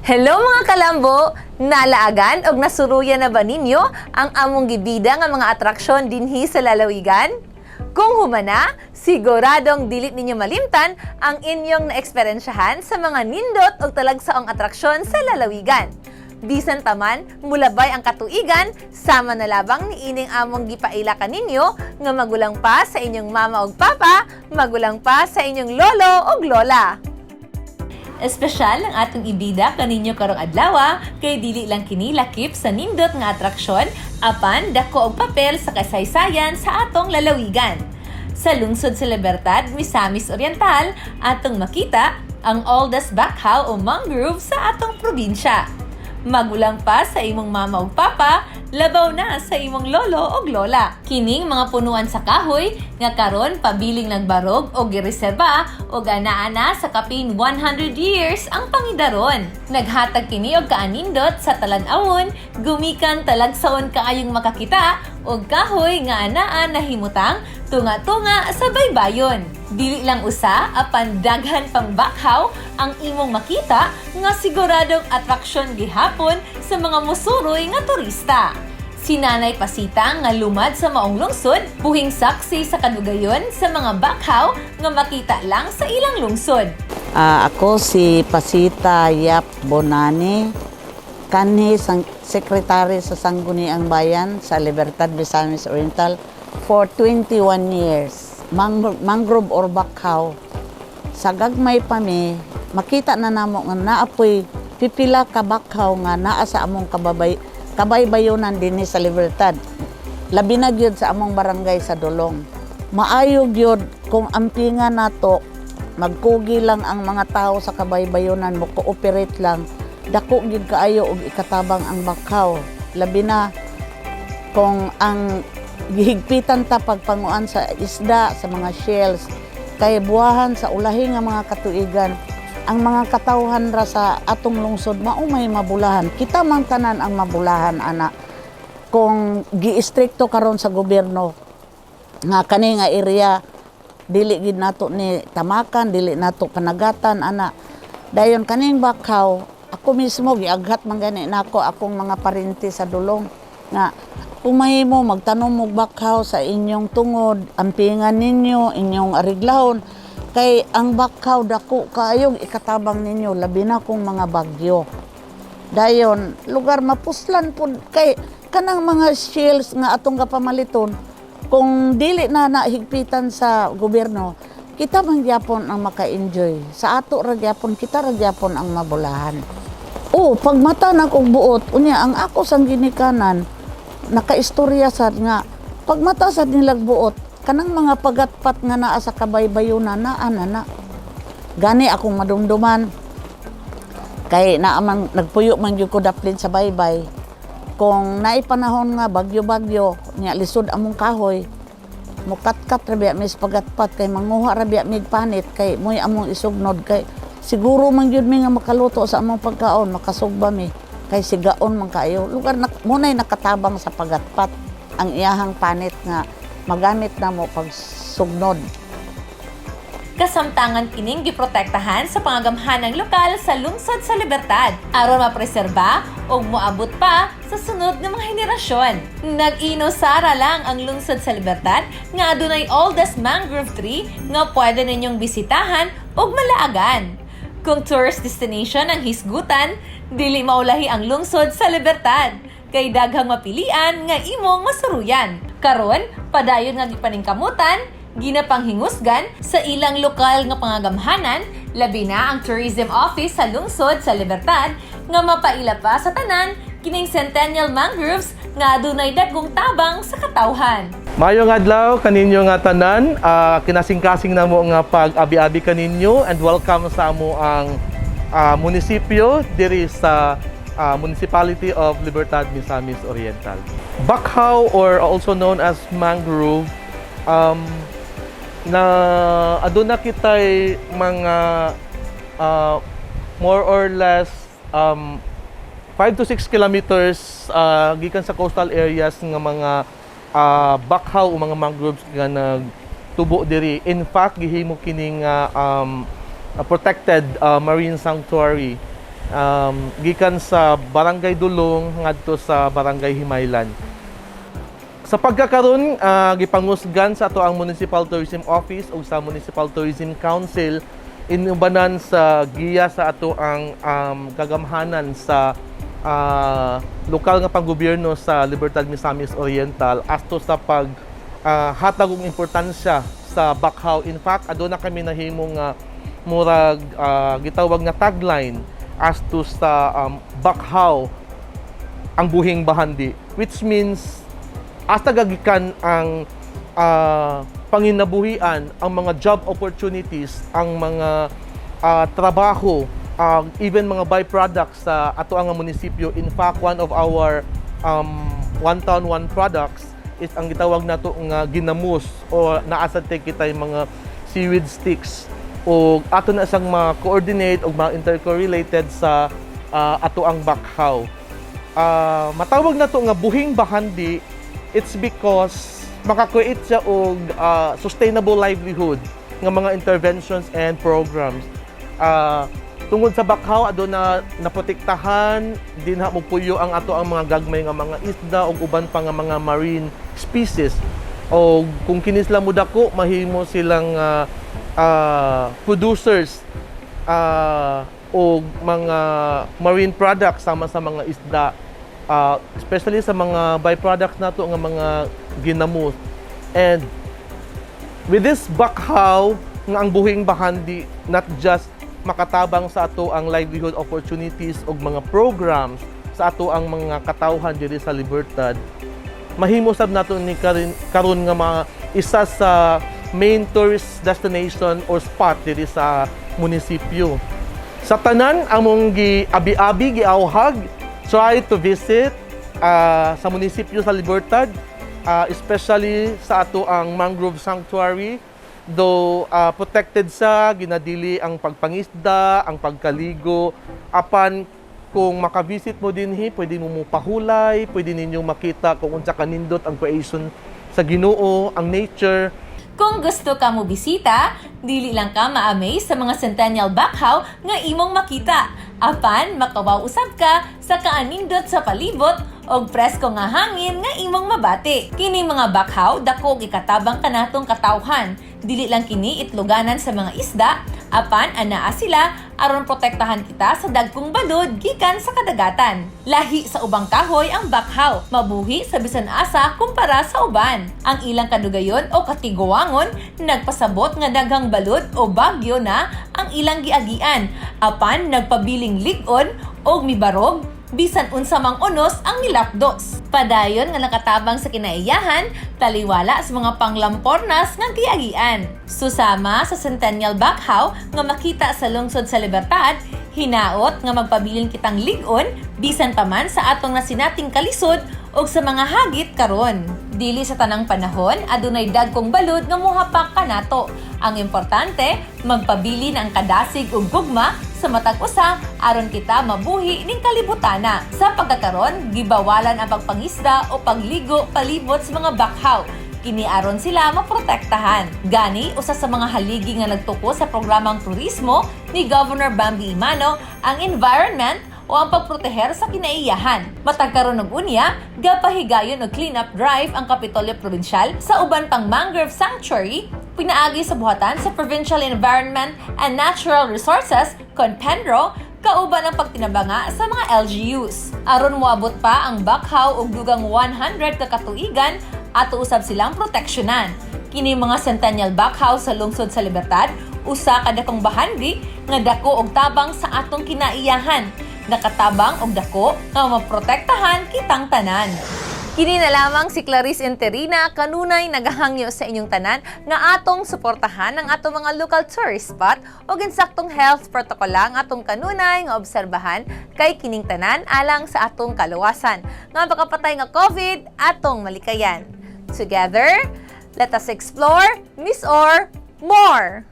Hello mga kalambo! Nalaagan og nasuruyan na ba ninyo ang among gibida nga mga atraksyon dinhi sa lalawigan? Kung humana, siguradong dilit ninyo malimtan ang inyong naeksperyensyahan sa mga nindot o talagsaong atraksyon sa lalawigan. Bisan taman, mulabay ang katuigan, sama na labang ni ining among gipaila kaninyo nga magulang pa sa inyong mama o papa, magulang pa sa inyong lolo o lola. Espesyal ang atong ibida kaninyo karong adlaw kay dili lang kini lakip sa nindot nga atraksyon apan dako og papel sa kasaysayan sa atong lalawigan. Sa lungsod sa Libertad, Misamis Oriental, atong makita ang oldest backhoe o mangrove sa atong probinsya. Magulang pa sa imong mama o papa, labaw na sa imong lolo o lola. Kining mga punuan sa kahoy nga karon pabiling nagbarog o gireserba o ganaana sa kapin 100 years ang pangidaron. Naghatag kini og kaanindot sa talan-awon, gumikan talagsaon kaayong makakita og kahoy nga anaan nahimutang tunga-tunga sa baybayon. Dili lang usa apan daghan pang backhoe ang imong makita nga siguradong atraksyon gihapon sa mga musuroy nga turista. Si Nanay Pasita nga lumad sa maong lungsod, buhing saksi sa kadugayon sa mga backhoe nga makita lang sa ilang lungsod. Ako si Pasita Yap Bonani, kanhi sang sekretary sa Sangguniang Bayan sa Libertad Misamis Oriental for 21 years. Mangrove or backhoe. Sa gagmay pa mi, makita na namo nga naapoy pipila ka backhoe nga naa sa among kabaybayonan dinhi sa Libertad. Labi na gyud sa among barangay sa Dulong. Maayo gyud kung ampingan nato magkugi lang ang mga tao sa kabaybayonan mo cooperate lang. Dako gyud kaayo og ikatabang ang backhoe. Labi na kung ang gihigpitan ta pagpanguan sa isda, sa mga shells, kay buhahan sa ulahi nga mga katuigan, ang mga katawhan ra sa atong lungsod maumay mabulahan. Kita man tanan ang mabulahan ana kung gi-istrikto karon sa gobyerno nga kani nga area dili gid nato ni tamakan, dili nato panagatan ana. Dayon kaning backhoe, ako mismo giaghat man gani nako akong mga parinti sa Dulong nga kung mahimo magtanom og backhoe sa inyong tungod, ampingan ninyo, inyong ariglahon, kay ang backhoe dako kaayong ikatabang ninyo, labi na kung mga bagyo. Dayon, lugar mapuslan po kay kanang mga shells nga atong kapamaliton, kung dili na nahigpitan sa gobyerno, kita man gyapon ang maka-enjoy. Sa ato ra gyapon, kita ra gyapon ang mabulahan. Pag mata na og buot, unya ang ako sang ginikanan, nakaistorya sad nga pagmata sad nilag buot kanang mga pagatpat nga naa sa kabaybayonan na gani akong madumduman kay naaman nagpuyo man gyud ko daplin sa baybay kung naay panahon nga bagyo-bagyo nya lisod among kahoy mukatkat ra biya mis pagatpat kay manguha ra biya mig panit kay moy among isugnod kay siguro man gyud mi nga makaluto sa among pagkaon makasugba mi kay sigaon man kayo lugar na munay nakatabang sa pagatpat ang iyahang panit nga magamit na mo pag sugnod. Kasamtangan kining giprotektahan sa pangagamhanang lokal sa lungsod sa Libertad aron mapreserba o moabot pa sa sunod nga mga henerasyon. Nag-inosara lang ang lungsod sa Libertad nga adunay oldest mangrove tree nga pwede ninyong bisitahan o malaagan. Kung tourist destination ang hisgutan, dili maulahi ang lungsod sa Libertad, kay daghang mapilian nga imong masuruyan. Karon, padayon nga gipaningkamutan, ginapanghingusgan sa ilang lokal nga pangagamhanan, labi na ang Tourism Office sa lungsod sa Libertad nga mapaila pa sa tanan kining Centennial Mangroves nga adunay dagkong tabang sa katawhan. Mayong adlaw kaninyo nga tanan, kinasing-kasing na mo nga pag-abi-abi kaninyo and welcome sa amo ang munisipyo diri sa Municipality of Libertad Misamis Oriental. Backhoe or also known as mangrove na aduna kitay mga more or less 5 to 6 kilometers gikan sa coastal areas nga mga backhoe o mga mangroves nga nagtubo diri. In fact, gihimo kining protected marine sanctuary gikan sa Barangay Dulong ngadto sa Barangay Himaylan. Sa pagkakaroon, gipangusgan sa ato ang Municipal Tourism Office o sa Municipal Tourism Council inubanan sa giya sa ato ang gagamhanan sa lokal nga panggobyerno sa Libertad Misamis Oriental asto sa pag hatag og importansya sa bakhaw. In fact, aduna kami nahimong murag gitawag nga tagline asto sa bakhaw ang buhing bahandi, which means hasta gagikan ang panginabuhian, ang mga job opportunities, ang mga trabaho, even mga byproducts sa ato ang munisipyo. In fact, one of our one town one products is ang gitawag nato nga ginamos o naasad kita yung mga seaweed sticks o ato na isang ma-coordinate o ma-intercorrelated sa ato ang bakhaw. Matawag na to nga buhing bahandi. It's because maka-create siya og sustainable livelihood nga mga interventions and programs. Tungod sa bakhaw, ado na naprotektahan, dinha mo puyo ang ato ang mga gagmay nga mga isda o uban pa nga mga marine species. O kung kinisla mo dako, mahimo silang producers o mga marine products sama sa mga isda. Especially sa mga byproducts nato nga mga ginamos. And with this bakhaw nga ang buhing bahandi, not just makatabang sa ato ang livelihood opportunities o mga programs sa ato ang mga katawhan diri sa Libertad, mahimo sab nato ni karon nga mga isa sa main tourist destination or spot diri sa munisipyo. Sa tanan among giabi-abi giawhag, try to visit sa munisipyo sa Libertad, especially sa ato ang Mangrove Sanctuary. Though protected sa ginadili ang pagpangisda, ang pagkaligo, apan kung makavisit mo dinhi, pwede mo pahulay, pwede ninyo makita kung unsa kanindot ang creation sa Ginoo, ang nature. Kung gusto ka mo bisita, dili lang ka ma-amaze sa mga Centennial bakhaw nga imong makita. Apan makawaw usab ka sa kaanindot sa palibot og presko nga hangin nga imong mabati. Kini mga bakhaw dako gikatabang kanatong katawhan. Dili lang kini itluganan sa mga isda, apan anaa sila aron protektahan kita sa dagkong balod gikan sa kadagatan. Lahi sa ubang kahoy ang bakhaw, mabuhi sa bisan asa kumpara sa uban. Ang ilang kadugayon o katiguangon nagpasabot nga daghang balod o bagyo na ang ilang giagian, apan nagpabiling lig-on og mibarog bisan unsa mang unos ang nilapdos. Padayon nga nakatabang sa kinaiyahan, taliwala sa mga panglampornas nga giagian. Susama sa Centennial bakhaw nga makita sa lungsod sa Libertad, hinaot nga magpabilin kitang lig-on bisan pa man sa atong nasinating kalisod o sa mga hagit karon. Dili sa tanang panahon, adunay dagkong balod nga mohapak kanato. Ang importante, magpabilin ang kadasig ug gugma sa matag usa aron kita mabuhi ning kalibutana. Sa pagkakaron, gibawalan ang pagpangisda o pagligo palibot sa mga bakhaw. Kini aron sila maprotektahan. Gani, usa sa mga haligi nga nagtuko sa programang turismo ni Governor Bambi Imano ang environment o ang pagproteher sa kinaiyahan. Matag karon og unya, gapahigayon og cleanup drive ang Kapitolyo Provincial sa uban pang Mangrove Sanctuary, pinaagi sa buhatan sa Provincial Environment and Natural Resources, CONPENRO, kauban ang pagtinabanga sa mga LGUs. Aron moabot pa ang bakhaw og dugang 100 ka katuigan, ato usab silang proteksyonan. Kini mga Centennial bakhaw sa lungsod sa Libertad, usa ka dakong bahandi nga dako og tabang sa atong kinaiyahan. Nakatabang og dako nga maprotektahan kitang tanan. Kini na lamang si Clarice Enterina kanunay nagahangyo sa inyong tanan nga atong suportahan ang atong mga local tourist spot o insaktong health protocol lang atong kanunay nga obserbahan kay kining tanan alang sa atong kaluwasan nga makapatay nga COVID atong malikayan. Together, let us explore MisOr more!